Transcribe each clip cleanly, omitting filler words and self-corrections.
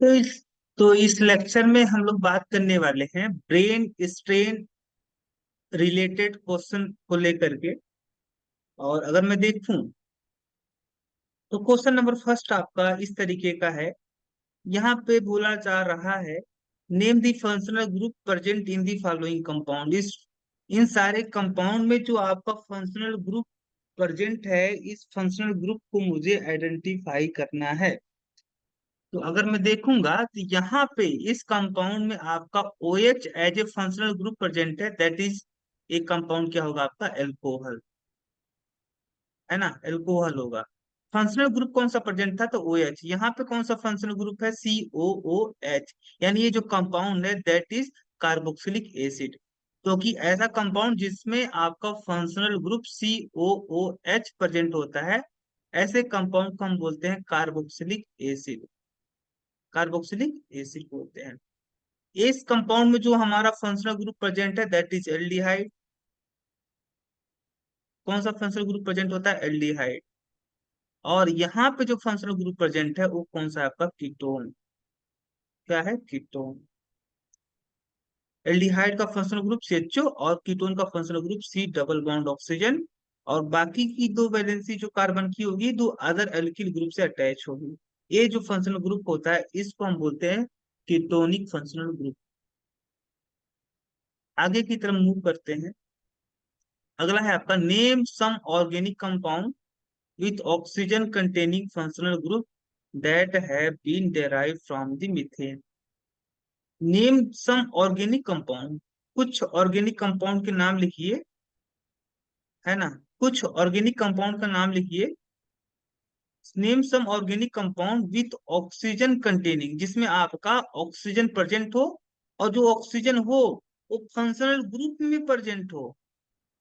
तो इस लेक्चर में हम लोग बात करने वाले हैं ब्रेन स्ट्रेन रिलेटेड क्वेश्चन को लेकर के। और अगर मैं देखूं तो क्वेश्चन नंबर फर्स्ट आपका इस तरीके का है। यहाँ पे बोला जा रहा है, name the functional group present in the following compound. इस इन सारे कंपाउंड में जो आपका फंक्शनल ग्रुप प्रेजेंट है, इस फंक्शनल ग्रुप को मुझे आइडेंटिफाई करना है। तो अगर मैं देखूंगा तो यहाँ पे इस कंपाउंड में आपका OH as a functional group present है। दैट इज एक कंपाउंड क्या होगा आपका, एल्कोहल, है ना, एल्कोहल होगा। फंक्शनल ग्रुप कौन सा प्रेजेंट था, तो OH। यहाँ पे कौन सा फंक्शनल ग्रुप है, COOH। यानी ये जो कंपाउंड है दैट इज कार्बोक्सिलिक एसिड। तो कि ऐसा कंपाउंड जिसमें आपका फंक्शनल ग्रुप COOH प्रेजेंट होता है, ऐसे कंपाउंड को हम बोलते हैं कार्बोक्सिलिक एसिड। कार्बोक्सिलिक एसिड बोलते हैं। इस कंपाउंड में जो हमारा फंक्शनल ग्रुप प्रेजेंट है दैट इज एल्डिहाइड। कौन सा फंक्शनल ग्रुप प्रेजेंट होता है, एल्डिहाइड। और यहाँ पे जो फंक्शनल ग्रुप प्रेजेंट है वो कौन सा है आपका, कीटोन। क्या है, कीटोन। एल्डिहाइड का फंक्शनल ग्रुप CHO और कीटोन का functional group C double bond oxygen. और बाकी की दो वैलेंसी जो कार्बन की होगी, दो अदर एल्किल ग्रुप से अटैच होगी। ये जो फंक्शनल ग्रुप होता है इसको हम बोलते हैं कीटोनिक फंक्शनल ग्रुप। आगे की तरफ मूव करते हैं। अगला है आपका, name some organic compound with oxygen containing functional group that have been derived from the methane। Name some organic compound, कुछ ऑर्गेनिक कंपाउंड के नाम लिखिए, है ना। कुछ ऑर्गेनिक कंपाउंड का नाम लिखिए। Name some organic compound with oxygen containing, जिसमें आपका ऑक्सीजन प्रेजेंट हो, और जो ऑक्सीजन हो वो फंक्शनल ग्रुप में प्रेजेंट हो।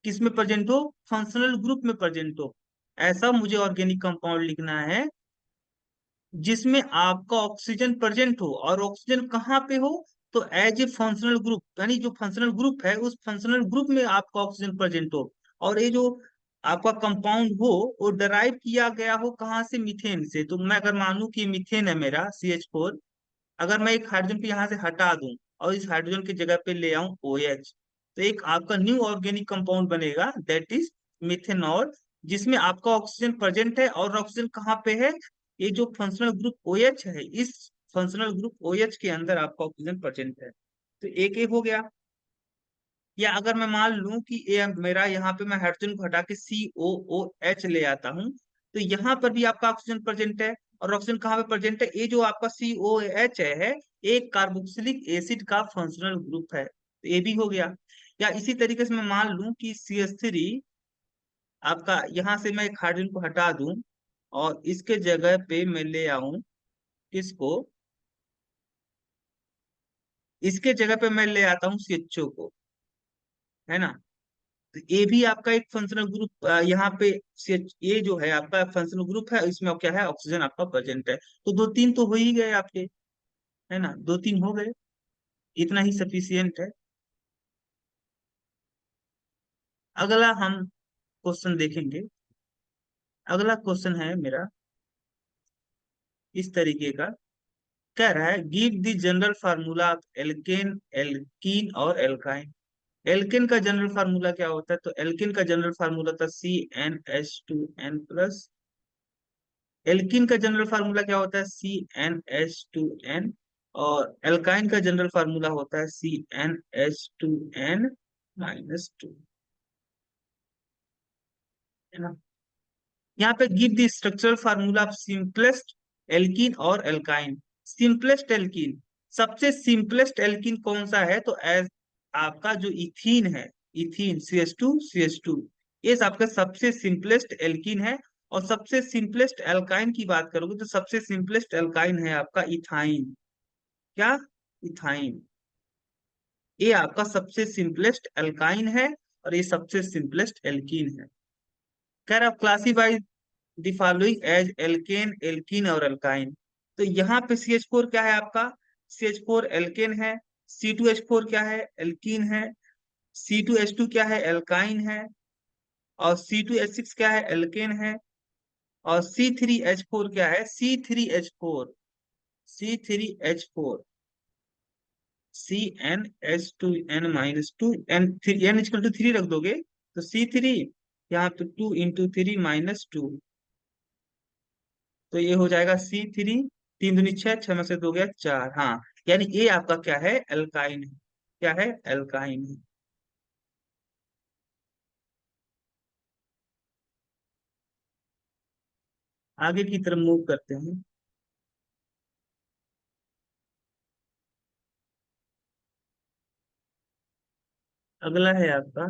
किसमें प्रेजेंट हो, फंक्शनल ग्रुप में प्रेजेंट हो। ऐसा मुझे ऑर्गेनिक कंपाउंड लिखना है जिसमें आपका ऑक्सीजन प्रेजेंट हो, और ऑक्सीजन कहाँ पे हो, तो एज ए फंक्शनल ग्रुप, यानी जो फंक्शनल ग्रुप है उस फंक्शनल ग्रुप में आपका ऑक्सीजन प्रेजेंट हो। और ये जो आपका कंपाउंड हो वो डराइव किया गया हो कहाँ से, मीथेन से। तो मैं अगर मानूं कि मीथेन है मेरा CH4, अगर मैं एक हाइड्रोजन को यहाँ से हटा दूं और इस हाइड्रोजन की जगह पे ले आऊं OH, तो एक आपका न्यू ऑर्गेनिक कंपाउंड बनेगा दैट इज मिथेनॉल, जिसमें आपका ऑक्सीजन प्रेजेंट है। और ऑक्सीजन कहाँ पे है, ये जो फंक्शनल ग्रुप OH है, इस फंक्शनल ग्रुप OH के अंदर आपका ऑक्सीजन प्रेजेंट है। तो एक एक हो गया। या अगर मैं मान लूं कि ये मेरा, यहाँ पे मैं हाइड्रोजन को हटा के COOH ले आता हूँ, तो यहाँ पर भी आपका ऑक्सीजन प्रेजेंट है। और ऑक्सीजन कहाँ पे प्रेजेंट है, ये जो आपका COOH है एक कार्बोक्सिलिक एसिड का फंक्शनल ग्रुप है, तो ये भी हो गया। या इसी तरीके से मैं मान लूं कि CH3 आपका, यहाँ से मैं एक हाइड्रोजन को हटा दूं और इसके जगह पे मैं ले आऊं किसको, इसके जगह पे मैं ले आता हूँ CHO को, है ना। तो ये भी आपका एक फंक्शनल ग्रुप, यहाँ पे ये जो है आपका फंक्शनल ग्रुप है, इसमें क्या है, ऑक्सीजन आपका प्रेजेंट है। तो दो तीन तो हो ही गए आपके, है ना, दो तीन हो गए, इतना ही सफिशियंट है। अगला हम क्वेश्चन देखेंगे। अगला क्वेश्चन है मेरा इस तरीके का, कह रहा है give the general formula of alkene, alkene और एल्काइन। एल्केन का जनरल फार्मूला क्या होता है, तो एल्केन का जनरल फार्मूला था CnH2n+। एल्कीन का जनरल फार्मूला क्या होता है, CnH2n। और एल्काइन का जनरल फार्मूला होता है CnH2n-2, है ना। यहाँ पे give the structural formula of simplest alkene और एल्काइन। सिंपलेस्ट एल्कीन, सबसे सिंपलेस्ट एल्कीन कौन सा है, तो एज आपका जो इथीन है, इथीन CH2 ये आपका सबसे सिंपलेस्ट एल्कीन है। और सबसे सिंपलेस्ट एल्काइन की बात करोगे तो सबसे सिंपलेस्ट एल्काइन है आपका इथाइन। क्या, इथाइन। ये आपका सबसे सिंपलेस्ट एल्काइन है और ये सबसे सिंपलेस्ट एल्कीन है। कह रहा classify the following as alkane, alkene और एल्काइन। तो यहाँ पे CH4 क्या है आपका, CH4 एल्केन है। C2H4 क्या है, एल्कीन है। C2H2 क्या है, एल्काइन है। और C2H6 क्या है, एल्केन है। और C3H4 क्या है, C3H4 C3H4, CnH2n-2 n equal to 3 रख दोगे तो C3, यहाँ पे 2 × 3 - 2, तो ये हो जाएगा C3, 3 दूनी 6, 6 में से 2 गया 4, हाँ, यानी ये आपका क्या है, एल्काइन है। क्या है, एल्काइन है। आगे की तरफ मूव करते हैं। अगला है आपका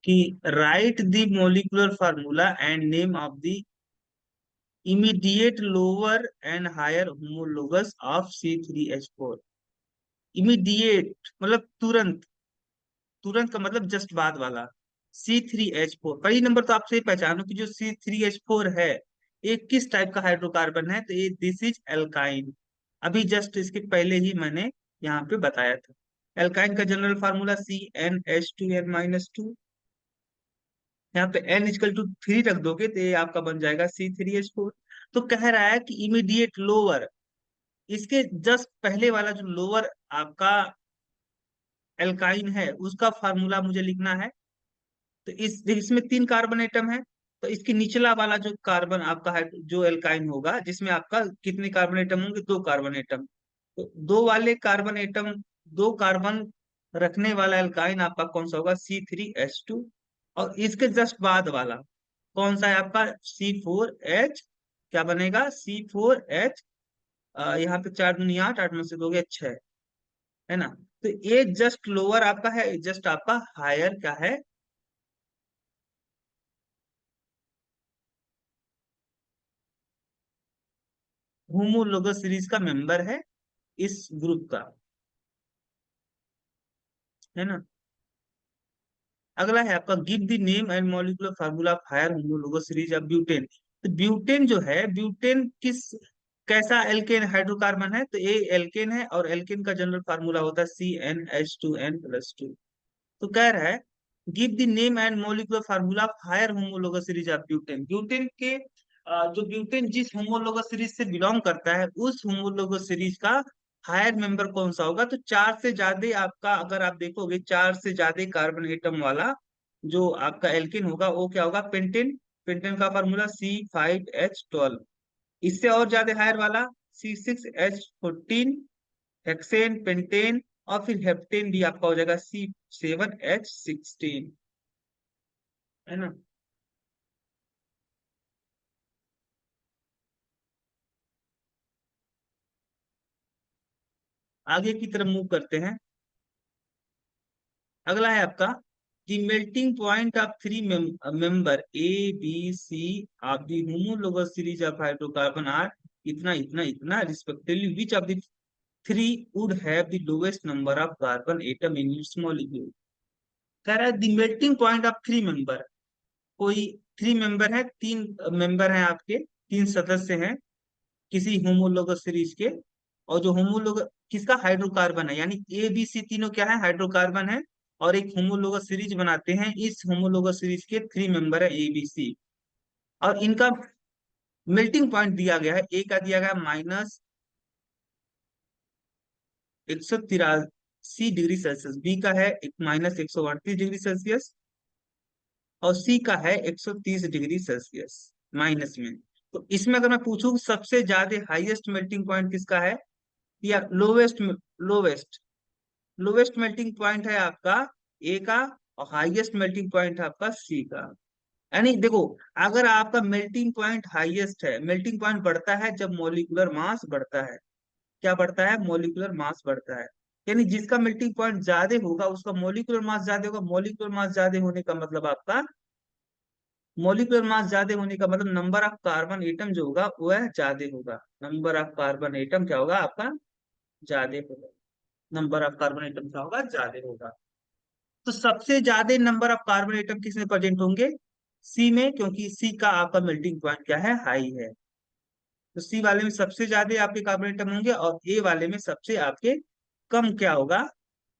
कि write the molecular formula and name of the immediate lower and higher homologous of C3H4। Immediate मतलब तुरंत, तुरंत का मतलब जस्ट बाद वाला। C3H4 पहली नंबर तो आपसे पहचानो कि जो C3H4 है ये किस टाइप का हाइड्रोकार्बन है, तो ये दिस इज एल्काइन। अभी जस्ट इसके पहले ही मैंने यहाँ पे बताया था। एल्काइन का जनरल फार्मूला CnH2n-2, यहाँ पे n = 3 रख दोगे तो ये आपका बन जाएगा C3H4। तो कह रहा है कि इमीडिएट लोअर, इसके जस्ट पहले वाला जो लोअर आपका एल्काइन है उसका फार्मूला मुझे लिखना है। तो इसमें 3 कार्बन एटम है, तो इसके निचला वाला जो कार्बन आपका है जो एल्काइन होगा जिसमें आपका कितने कार्बन एटम होंगे, 2 कार्बन एटम। तो दो वाले कार्बन एटम, 2 कार्बन रखने वाला एल्काइन आपका कौन सा होगा, C3H2। और इसके जस्ट बाद वाला कौन सा है आपका, C4H, क्या बनेगा, C4H, यहाँ पे 4 दूनी 8, 8 में से 2 गया 6, है ना। तो ये जस्ट लोअर आपका है, जस्ट आपका हायर क्या है, होमोलोगस सीरीज का मेंबर है इस ग्रुप का, है ना। अगला है आपका give the name and molecular formula of higher homologous series of butane. तो ब्यूटेन जो है, ब्यूटेन किस, कैसा एल्केन हाइड्रोकार्बन है, तो ये एल्केन है और एल्केन का जनरल फार्मूला होता है CnH2n+2। तो कह रहा है give the name and molecular formula of higher homologous series of butane. Butane के जो ब्यूटेन जिस होमोलोगस सीरीज से बिलोंग करता है उस होमोलोगस सीरीज का हायर मेंबर कौन सा होगा, तो 4 से ज्यादा आपका, अगर आप देखोगे 4 से ज्यादा कार्बन एटम वाला जो आपका एल्केन होगा वो क्या होगा, पेंटेन। पेंटेन का फार्मूला C5H12। इससे और ज्यादा हायर वाला C6H14, हेक्सेन, पेंटेन, और फिर हेप्टेन भी आपका हो जाएगा C7H16, है ना। आगे की तरफ मूव करते हैं। अगला है आपका the melting point of 3 member A B C of the homologous series of hydrocarbon are इतना इतना इतना respectively, which of the 3 would have the lowest number of carbon atom in its molecule. कह रहा है the melting point of 3 member, कोई 3 member है, 3 member हैं आपके, 3 सदस्य हैं किसी होमोलोगस सीरीज के। और जो होमोलोग किसका हाइड्रोकार्बन है, यानी ए बी सी तीनों क्या है, हाइड्रोकार्बन है, और एक होमोलोगस सीरीज बनाते हैं। इस होमोलोगस सीरीज के 3 मेंबर है ए बी सी, और इनका मेल्टिंग पॉइंट दिया गया है। ए का दिया गया -183 डिग्री सेल्सियस, बी का है -138 डिग्री सेल्सियस, और सी का है 130 डिग्री सेल्सियस माइनस में। तो इसमें अगर मैं पूछूं सबसे ज्यादा हाईएस्ट मेल्टिंग पॉइंट किसका है, या lowest, lowest lowest melting point है आपका ए का, और हाईएस्ट मेल्टिंग पॉइंट है आपका सी का। यानी देखो, अगर आपका मेल्टिंग पॉइंट हाईएस्ट है, मेल्टिंग पॉइंट बढ़ता है जब मॉलिक्यूलर मास बढ़ता है। क्या बढ़ता है, मॉलिक्यूलर मास बढ़ता है। यानी जिसका मेल्टिंग पॉइंट ज्यादा होगा उसका मॉलिक्यूलर मास ज्यादा होगा। मॉलिक्यूलर मास ज्यादा होने का मतलब आपका, मॉलिक्यूलर मास ज्यादा होने का मतलब नंबर ऑफ कार्बन एटम जो होगा वह ज्यादा होगा। नंबर ऑफ कार्बन एटम क्या होगा आपका, ज्यादा होगा। नंबर ऑफ कार्बन एटम क्या होगा, ज्यादा होगा। तो सबसे ज्यादा नंबर ऑफ कार्बन एटम किसमें प्रेजेंट होंगे, सी में, क्योंकि सी का आपका मेल्टिंग पॉइंट क्या है, हाई है। तो सी वाले में सबसे ज्यादा आपके कार्बन एटम होंगे, और ए वाले में सबसे आपके कम क्या होगा,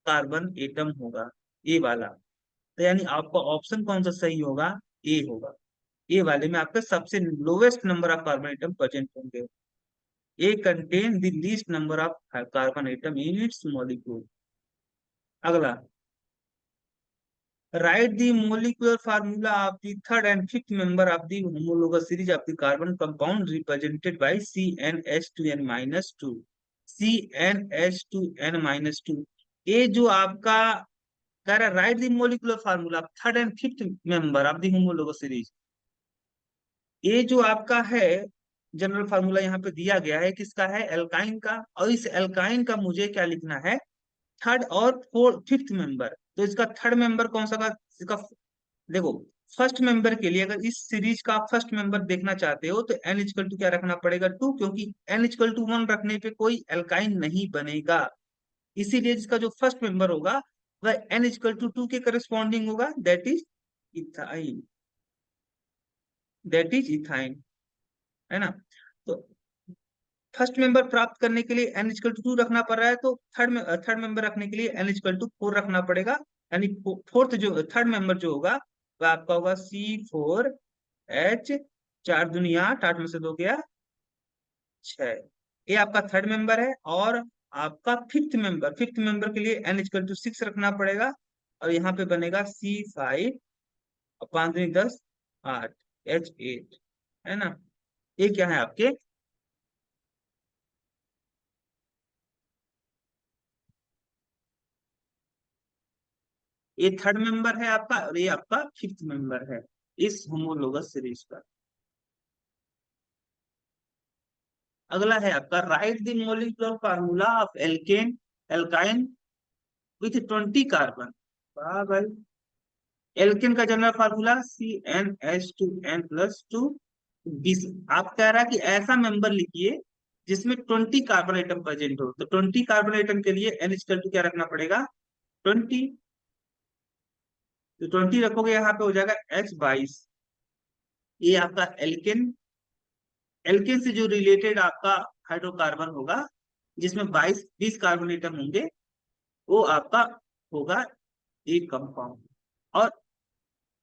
कार्बन एटम होगा, ए वाला। तो यानी आपका ऑप्शन कौन सा सही होगा, ए होगा। ए वाले में आपके सबसे lowest number of carbon atom present होंगे। A contain the least number of carbon atom in its molecule. अगला, write the molecular formula of the third and fifth member of the homologous series of the carbon compound represented by CnH2n minus 2। CnH2n minus 2, ये जो आपका कह रहा है right the molecular formula third and fifth member of the homologous series. ये जो आपका है जनरल फार्मूला यहाँ पे दिया गया है किसका है, एल्काइन का। और इस एल्काइन का मुझे क्या लिखना है, थर्ड और फोर्थ फिफ्थ मेंबर। तो इसका थर्ड मेंबर कौन सा का, इसका देखो, फर्स्ट मेंबर के लिए अगर इस सीरीज का फर्स्ट मेंबर देखना चाहते हो तो एन इक्वल टू क्या रखना पड़ेगा, 2, क्योंकि एन इक्वल टू 1 रखने पे कोई एल्काइन नहीं बनेगा। इसीलिए जिसका जो फर्स्ट मेंबर होगा वह एन इक्वल टू 2 के करस्पॉन्डिंग होगा, that is ethyne. That is ethyne, है ना। तो फर्स्ट मेंबर प्राप्त करने के लिए एन इक्वल टू 2 रखना पड़ रहा है, तो थर्ड मेंबर रखने के लिए एन इक्वल टू 4 रखना पड़ेगा। यानी फोर्थ जो थर्ड मेंबर जो होगा वह आपका होगा C4H, 4 दूनी 8, 8 में से 2 गया 6। ये आपका थर्ड मेंबर है। और आपका फिफ्थ मेंबर के लिए एन इक्वल टू 6 रखना पड़ेगा। और यहाँ पे बनेगा C5 और 5 दूनी 10, 8, H8, है ना। ये क्या है आपके, ये थर्ड मेंबर है आपका और ये आपका फिफ्थ मेंबर है इस होमोलोगस सीरीज का। अगला है आपका write the molecular formula of alkene alkyne with 20 carbon. वाह भाई, एल्केन का जनरल फार्मूला CnH2n+2। आप कह रहा है कि ऐसा मेंबर लिखिए जिसमें 20 कार्बन आइटम प्रेजेंट हो। तो 20 कार्बन आइटम के लिए एन इक्वल टू क्या रखना पड़ेगा, 20। तो 20 रखोगे यहाँ पे हो जाएगा H22। ये आपका एल्केन, एल्केन से जो रिलेटेड आपका हाइड्रोकार्बन होगा जिसमें 20 कार्बन एटम होंगे वो आपका होगा एक कंपाउंड। और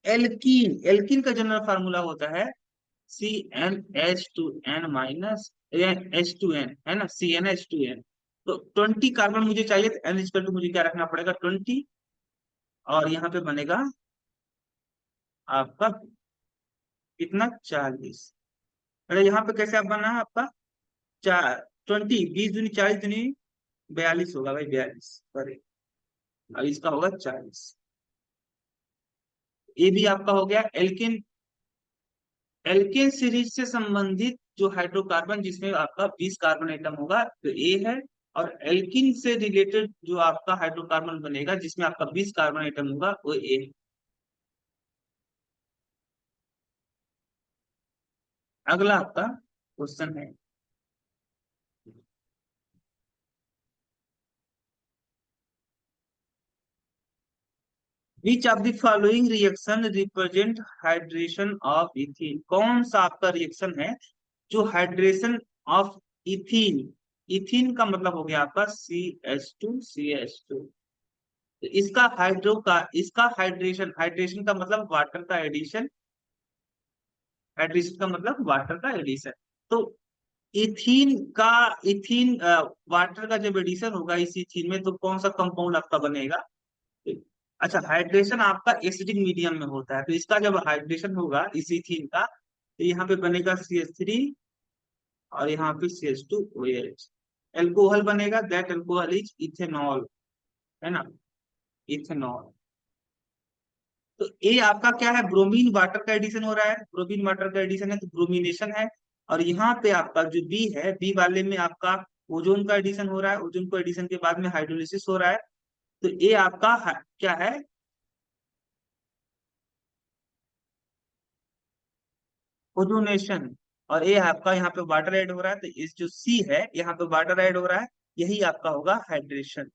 एल्कीन, एल्कीन का जनरल फार्मूला होता है CnH2n माइनस H2n, है ना, CnH2n। तो 20 कार्बन मुझे चाहिए तो एन इक्वल टू मुझे क्या रखना पड़ेगा, 20। और यहाँ पे बनेगा आपका कितना, 40। अरे यहाँ पे कैसे आप बना है आपका, 20, 20 दूनी 40 दूनी 42 होगा भाई, 42। सॉरी, अब इसका होगा 40। ये भी आपका हो गया एल्केन। एल्केन सीरीज से संबंधित जो हाइड्रोकार्बन जिसमें आपका 20 कार्बन एटम होगा तो ए है। और एल्किन से रिलेटेड जो आपका हाइड्रोकार्बन बनेगा जिसमें आपका 20 कार्बन एटम होगा वो ए है। अगला आपका क्वेश्चन है, विच of the following reaction represent hydration of ethene. कौन सा आपका रिएक्शन है जो हाइड्रेशन ऑफ इथीन, इथीन का मतलब हो गया आपका CH2CH2। तो इसका हाइड्रो का, इसका हाइड्रेशन, हाइड्रेशन का मतलब वाटर का एडिशन, हाइड्रेशन का मतलब वाटर का एडिशन। तो इथीन का, इथीन वाटर का जब एडिशन होगा इस इथीन में तो कौन सा कंपाउंड आपका बनेगा। अच्छा, हाइड्रेशन आपका एसिडिक मीडियम में होता है तो इसका जब हाइड्रेशन होगा इस इथीन का तो यहाँ पे बनेगा CH3 और यहाँ पे CH2OH। एल्कोहल बनेगा, दैट एल्कोहल इज इथेनॉल, है ना, इथेनॉल। तो ये आपका क्या है, ब्रोमीन वाटर का एडिशन हो रहा है, ब्रोमीन वाटर का एडिशन है तो ब्रोमिनेशन है। और यहाँ पे आपका जो बी है, बी वाले में आपका ओजोन का एडिशन हो रहा है, ओजोन को एडिशन के बाद में हाइड्रोलिसिस हो रहा है। तो ये आपका क्या है, ओजोनेशन। और ये आपका यहाँ पे वाटर ऐड हो रहा है तो इस जो सी है यहाँ पे वाटर ऐड हो रहा है, यही आपका होगा हाइड्रेशन।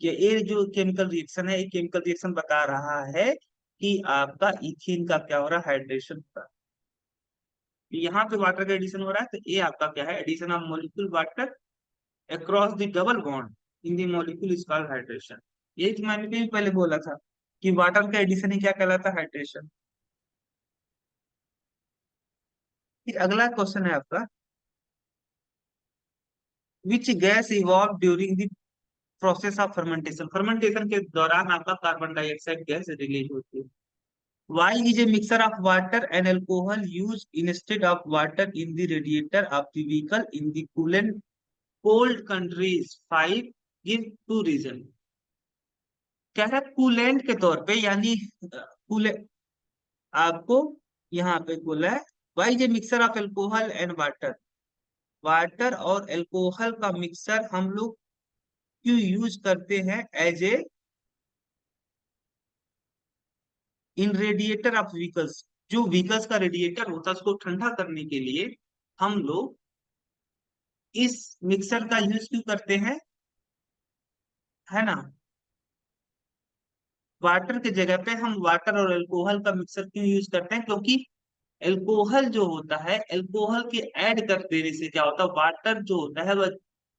ये जो केमिकल रिएक्शन है, ये केमिकल रिएक्शन बता रहा है कि आपका इथीन का क्या हो रहा है, हाइड्रेशन हो रहा है। यहाँ पे वाटर का एडिशन हो रहा है तो ये आपका क्या है, addition of molecule water across the double bond in the molecule is called hydration. यही तो मैंने भी पहले बोला था कि वाटर का एडिशन ही क्या कहलाता है, हाइड्रेशन। फिर अगला क्वेश्चन है आपका, which gas evolve during the process of fermentation. Fermentation के दौरान आपका कार्बन डाइऑक्साइड गैस रिलीज होती है। Why is a mixture of water and alcohol used instead of water in the radiator of the vehicle in the coolant cold countries? 5. Give 2 reason। कह रहा है coolant के तौर पे, यानी कूले आपको यहाँ पे बोला है, why is a mixer of alcohol and water. Water और एल्कोहल का मिक्सर हम लोग क्यों यूज करते हैं as a in radiator of vehicles. जो व्हीकल्स का रेडिएटर होता है उसको ठंडा करने के लिए हम लोग इस मिक्सर का यूज क्यों करते हैं, है ना। वाटर की जगह पे हम वाटर और अल्कोहल का मिक्सर क्यों यूज करते हैं, क्योंकि अल्कोहल जो होता है, अल्कोहल के ऐड कर देने से क्या होता है, वाटर जो होता है वह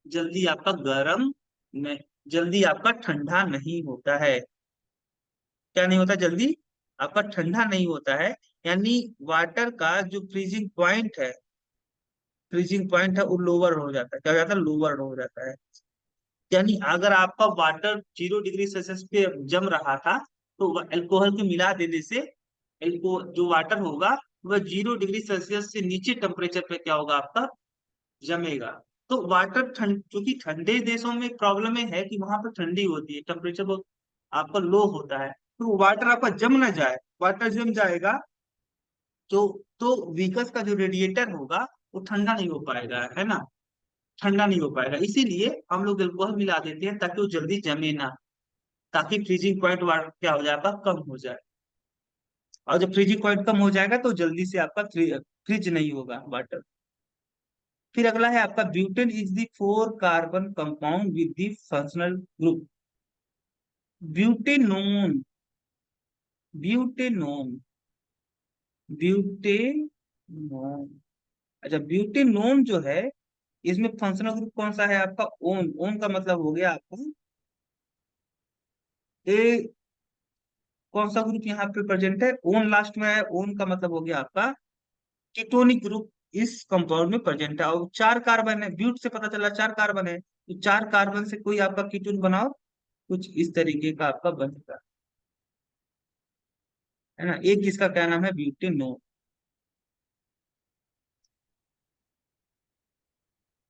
जल्दी आपका गर्म नहीं, जल्दी आपका ठंडा नहीं होता है। क्या नहीं होता, जल्दी आपका ठंडा नहीं होता है। यानी वाटर का जो फ्रीजिंग पॉइंट है वो लोअर हो जाता है। क्या हो जाता है, लोअर हो जाता है। यानी अगर आपका वाटर 0 डिग्री सेल्सियस पे जम रहा था, तो अल्कोहल के मिला देने से एल्को जो वाटर होगा वह 0 डिग्री सेल्सियस से नीचे टेम्परेचर पे क्या होगा आपका, जमेगा। तो वाटर ठंड, क्योंकि ठंडे देशों में प्रॉब्लम है कि वहां पर ठंडी होती है, टेम्परेचर बहुत आपका लो होता है, तो वाटर आपका जम ना जाए। वाटर जम जाएगा तो व्हीकल्स का जो रेडिएटर होगा वो ठंडा नहीं हो पाएगा, है ना, ठंडा नहीं हो पाएगा। इसीलिए हम लोग अल्कोहल मिला देते हैं ताकि वो जल्दी जमे ना, ताकि फ्रीजिंग पॉइंट वाटर क्या हो जाएगा, कम हो जाए। और जब फ्रीजिंग पॉइंट कम हो जाएगा तो जल्दी से आपका फ्रिज नहीं होगा वाटर। फिर अगला है आपका, butane is the 4 carbon compound with the functional group. Butanone, butanone, butanone. अच्छा, ब्यूटेनोन जो है इसमें फंक्शनल ग्रुप कौन सा है आपका, ओन। ओन का मतलब हो गया आपका ए, कौन सा ग्रुप यहाँ पे प्रेजेंट है, ओन लास्ट में है। ओन का मतलब हो गया आपका कीटोनिक ग्रुप इस कंपाउंड में प्रेजेंट है। और 4 कार्बन है, ब्यूट से पता चला 4 कार्बन है, तो 4 कार्बन से कोई आपका कीटोन बनाओ, कुछ इस तरीके का आपका बनेगा, है ना। एक जिसका क्या नाम है, ब्यूटेनोन।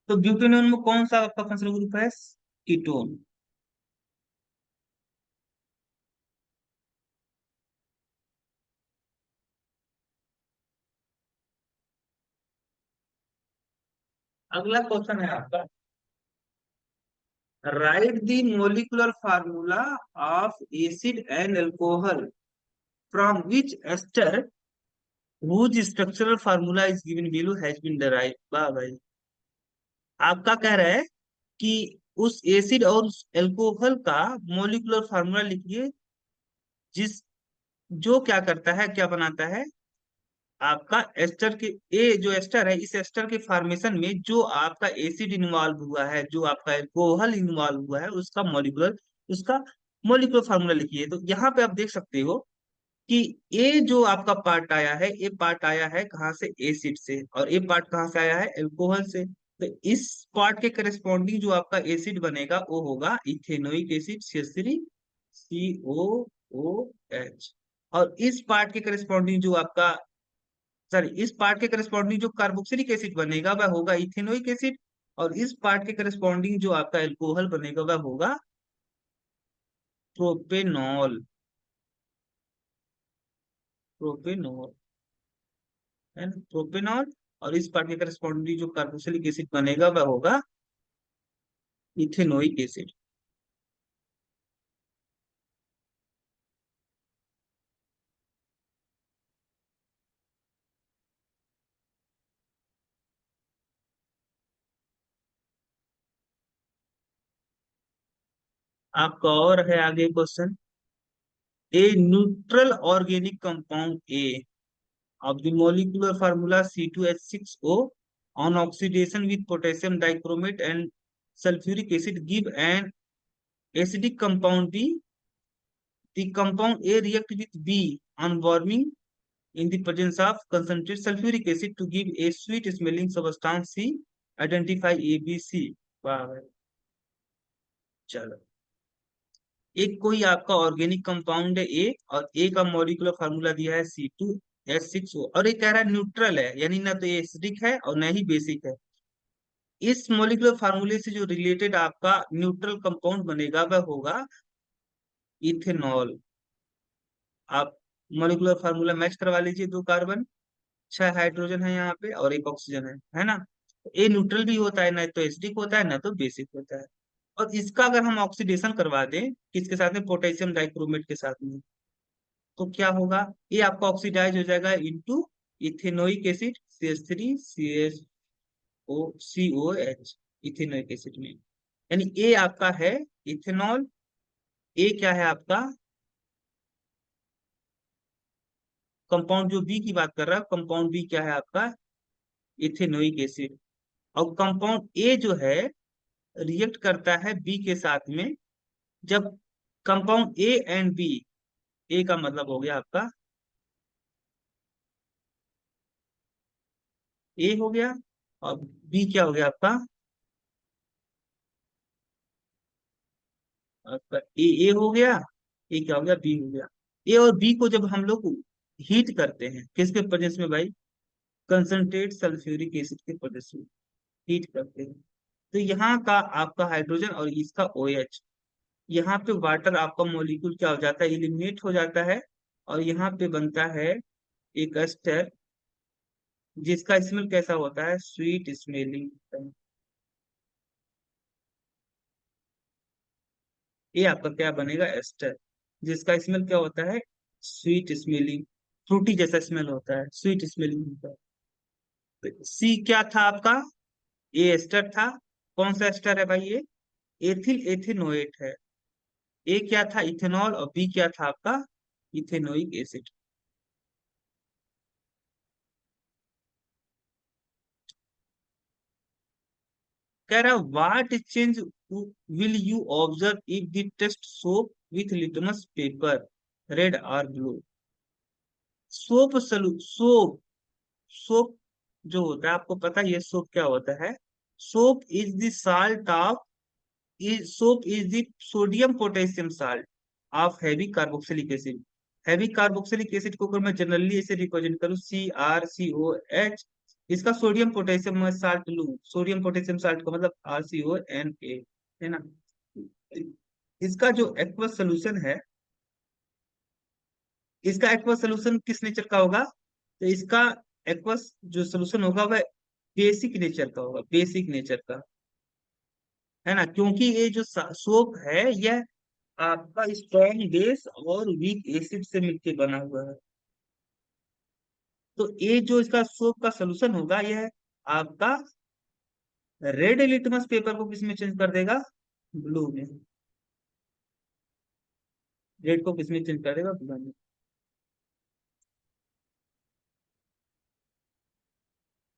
तो ब्यूटेनोन में कौन सा आपका फंक्शनल ग्रुप है, कीटोन। अगला क्वेश्चन है आपका, write the molecular formula of acid and alcohol from which ester whose structural formula is given below has been derived। वाह भाई, आपका कह रहा है कि उस एसिड और उस एल्कोहल का मोलिकुलर फार्मूला लिखिए, जिस जो क्या करता है, क्या बनाता है आपका एस्टर के, ए जो एस्टर है, इस एस्टर के फॉर्मेशन में जो आपका एसिड इन्वॉल्व हुआ है, जो आपका एल्कोहल इन्वॉल्व हुआ है, उसका मोलिकुलर फार्मूला लिखिए। तो यहाँ पे आप देख सकते हो कि ए जो आपका पार्ट आया है, ए पार्ट आया है कहाँ से, एसिड से, और ए पार्ट कहाँ से आया है, एल्कोहल से। तो इस पार्ट के करस्पॉन्डिंग जो आपका एसिड बनेगा वो होगा इथेनोइक एसिड, CH3COOH। और इस पार्ट के करस्पॉन्डिंग जो आपका, सॉरी, इस पार्ट के करस्पॉन्डिंग जो कार्बोक्सिलिक एसिड बनेगा वह होगा इथेनोइक एसिड। और इस पार्ट के करस्पॉन्डिंग जो आपका एल्कोहल बनेगा वह होगा प्रोपेनॉल, प्रोपेनॉल, है ना, प्रोपेनॉल। और इस पार्ट के करस्पॉन्डिंग जो कार्बोक्सिलिक एसिड बनेगा वह होगा इथेनोइक एसिड। आपका और है आगे question, a neutral organic compound A of the molecular formula C2H6O on oxidation with potassium dichromate and sulfuric acid give an acidic compound B। The compound A react with B on warming in the presence of concentrated sulfuric acid to give a sweet smelling substance C. Identify ABC। वाह भाई। चलो, एक कोई आपका organic compound है ए, और ए का molecular formula दिया है C2H6O, और ये कह रहा है न्यूट्रल है, यानी ना तो ये एसिडिक है और ना ही बेसिक है। इस मॉलिक्यूलर फार्मूले से जो रिलेटेड आपका न्यूट्रल कंपाउंड बनेगा वह होगा इथेनॉल। आप मॉलिक्यूलर फार्मूला मैच करवा लीजिए, 2 कार्बन, 6 हाइड्रोजन है यहाँ पे और 1 ऑक्सीजन है ना। ए न्यूट्रल भी होता है, ना तो एसिडिक होता है ना तो बेसिक होता है। और इसका अगर हम ऑक्सीडेशन करवा दें किसके साथ में, पोटेशियम डाइक्रोमेट के साथ में, तो क्या होगा, ये आपका ऑक्सीडाइज हो जाएगा into ethanoic acid CH3CSO COH, ethanoic acid में। यानी ए आपका है इथेनॉल, ए क्या है आपका कंपाउंड, जो बी की बात कर रहा है कंपाउंड बी क्या है आपका इथेनोइक एसिड। और कंपाउंड ए जो है रिएक्ट करता है बी के साथ में, जब कंपाउंड ए एंड बी, ए का मतलब हो गया आपका ए हो गया, और बी क्या हो गया आपका, आपका ए हो गया, ए क्या हो गया, बी हो गया। ए और बी को जब हम लोग हीट करते हैं किसके प्रेजेंस में भाई, कंसंट्रेट सल्फ्यूरिक एसिड के प्रेजेंस में हीट करते हैं, तो यहाँ का आपका हाइड्रोजन और इसका OH, यहाँ पे वाटर आपका मॉलिक्यूल क्या हो जाता है, इलिमिनेट हो जाता है, और यहाँ पे बनता है एक एस्टर, जिसका स्मेल कैसा होता है, स्वीट स्मेलिंग। ये आपका क्या बनेगा, एस्टर, जिसका स्मेल क्या होता है, स्वीट स्मेलिंग, फ्रूटी जैसा स्मेल होता है, स्वीट स्मेलिंग होता है। तो सी क्या था आपका, ये एस्टर था। कौन सा एस्टर है भाई, ये एथिल एथेनोएट है। ए क्या था, इथेनॉल, और बी क्या था आपका इथेनोइक एसिड। कह रहा what change will you observe if the test soap with litmus paper, red और ब्लू। सोप, सोप जो होता है आपको पता है ये सोप क्या होता है, soap is the salt of, is soap is the sodium potassium salt of heavy carboxylic acid. Heavy carboxylic acid को अगर मैं जनरली ऐसे रिप्रेजेंट करूं CrCOH, इसका सोडियम पोटेशियम मैं साल्ट लूं, सोडियम पोटेशियम साल्ट का मतलब RCONA, है ना। इसका जो एक्वस सोल्यूशन है, इसका एक्वस सोल्यूशन किस नेचर का होगा, तो इसका एक्वस जो सोल्यूशन होगा वह बेसिक नेचर का होगा, बेसिक नेचर का, है ना, क्योंकि ये जो सोप है यह आपका स्ट्रॉन्ग बेस और वीक एसिड से मिलकर बना हुआ है। तो ये जो इसका सोप का सोल्यूशन होगा यह आपका रेड लिटमस पेपर को किस में चेंज कर देगा, ब्लू में। रेड को किस में चेंज कर देगा, ब्लू में।